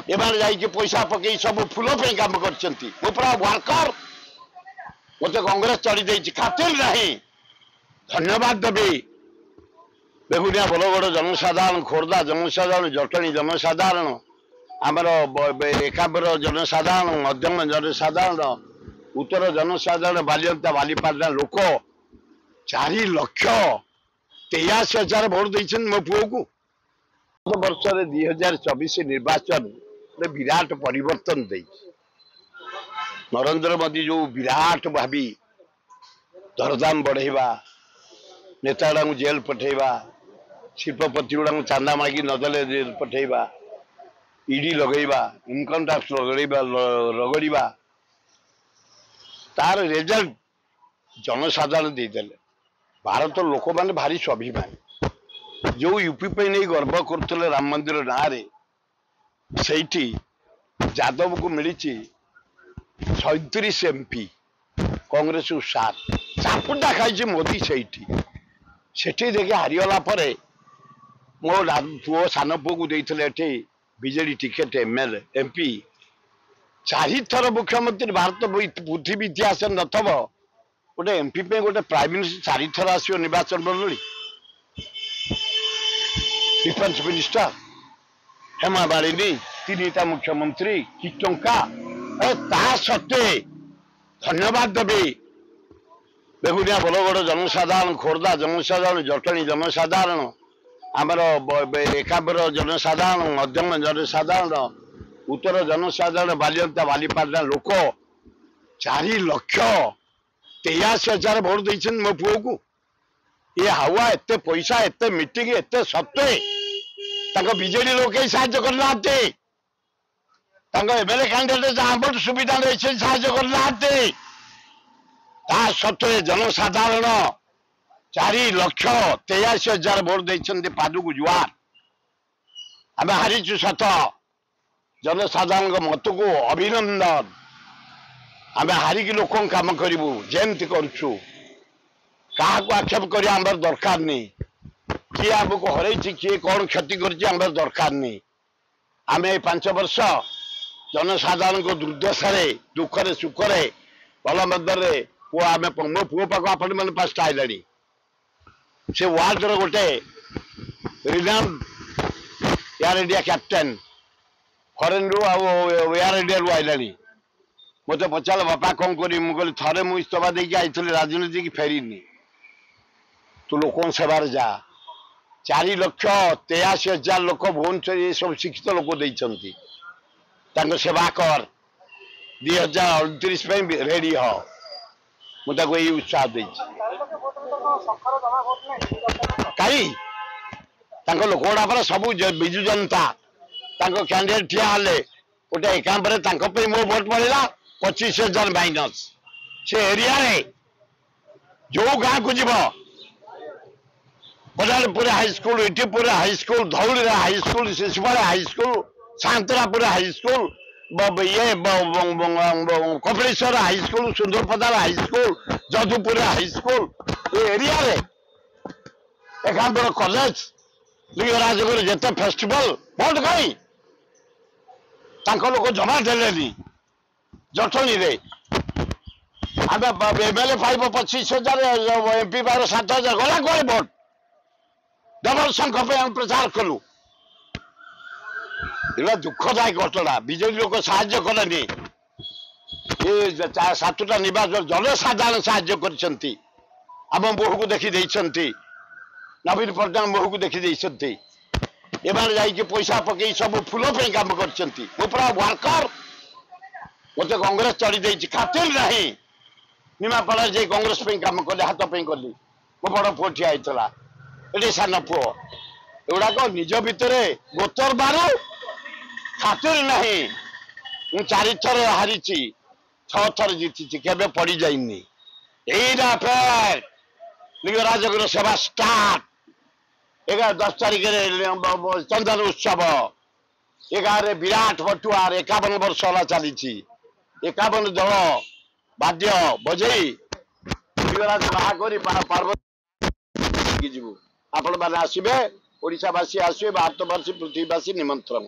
एबार जाइए पैसा पकई सब फुल पे काम करछंती मो पूरा वर्कर मते कांग्रेस चढ़ी देछि खातिर नहीं धन्यवाद देबी बेगुनिया बलगड़ जनसाधारण खोर्धा जनसाधारण जटणी जनसाधारण आमर एकाबर जनसाधारण मध्यम जनसाधारण उत्तर जनसाधारण बालियंता बालीपाटना लोक 4,83,000 भोट देछन मो पुओ को वर्ष 2024 निर्वाचन विराट परिवर्तन दे नरेंद्र मोदी जो विराट भावी दरदाम बढ़ेवा नेता गुड़ा जेल पठेवा शिल्पपति गुड़ा चांदा मागी नदेले जेल पठेवा ईडी लगेवा इनकम टैक्स रगड़वा तार रिजल्ट जनसाधारण देदेले भारत लोक मैंने भारी स्वाभिमान जो यूपी पे नहीं गर्व करते राम मंदिर ना से यादव को मिली 37 MP कांग्रेस को 7 चापुटा खाई मोदी से देखे हारीगला मो पुओ सान पुओ को देते बीजेडी टिकेट MLA MP 4 थर मुख्यमंत्री भारत पृथ्वी इतिहास नथब गोटे MP पे गोटे प्राइम मिनिस्टर 4 थर आसो निर्वाचन मंडली डिफेन्स मिनिस्टर हेमा मालिनी 3टा मुख्यमंत्री कि टंका सत्वे धन्यवाद देवी बेगुनिया बलगड़ जनसाधारण खोर्धा जनसाधारण जटणी जनसाधारण आमर एकाबर जनसाधारण मध्यम जनसाधारण उत्तर जनसाधारण बालियंता बालीपाटना लोक 4,83,000 भोट देछन मो पुओ को ये हावा एते पैसा एते मीटिंग एते सत्वे बीजेडी लोग साहाଯ୍य करना एमएलए कैंडिडेट जहां भोट सुविधा नहीं साहाଯ୍य करना सत्वे जनसाधारण 4,83,000 भोट देते पादू को जुआर आम हारीचु सत जनसाधारण मत को अभिनंदन आम हारिकी लोक काम करूँ जमती करुँ क्या आक्षेप कर दरकार नहीं किए आमको हर किए कौन क्षति कर दरकार नहीं आम 5 वर्ष जनसाधारण को दुर्दशा दुखरे सुखरे भल मदरे पुओ आम मो पुओ पाक आपण मैंने पास आइलानी से वार्ड गोटे renowned air India captain foreign रु एयर इंडिया रु आइलानी मत पचार बापा कौन करी मुझे थे मुझे इस्तफा देकी आई राजनीति की फेरीनी तू लोक सेवार जा 4,83,000 लोक भुवनेश्वर ये सब शिक्षित लोक देती सेवा कर 2029 रेडी हो मुझे यही उत्साह दे कहीं लोक गुड़ा पर सब विजु जनता कैंडिडेट ठिया गोटे एकांबर मो भोट पड़ा 25,000 माइनस से एरिया रे जो गाँ को जीव Bajarpur high school Itipur high school Dhauli high school Shishupal high school Santarapur high school ये Kapileswar high school Sundarpadar high school Jadupur high school ये एरिया रे एकांबर कॉलेज लिंगराजपुर जिते फेस्टिवल भोट कहीं लोक जमा देलेनी जटणी रे एमएलए पाइब 25,000 MP पाइब 7,000 गला कौन भोट डबल संख्या पे हम प्रचार कलु दुखदायक घटना बीजेडी लोक साहाଯ୍य कलेनी ये 7टा निर्वाचन जनसाधारण साहाଯ୍य करछंती आम बोहू को देखी देछंती नवीन पट्टनायक बोहू को देखी देछंती एबार जाइए पैसा पकई सब फुल पे काम करछंती मो पूरा वर्कर मते कांग्रेस चढ़ी देछि खातिर नहीं निमापड़ा जे कांग्रेस पे काम कले हाथ पे कली मो बड़ पुओ ठिया होइतला एटी सान पुओ एगुड़ाक निज भितर गोतर बारू खातिर नहीं 4 थर हारी 6 थर जीति केबे पड़ी जाइनी एटा फेर लिंगराजपुर सेवा स्टार्ट 10 तारिख चंदन उत्सव 11 विराट बटुआर 51 वर्ष है चली 51 दल बाद्य बजई लिंगराज बाहाकरी पार्वती जीवु आपण मैंने आसबे ओडावासी आसबे भारतवासी पृथ्वीवासी निमंत्रण।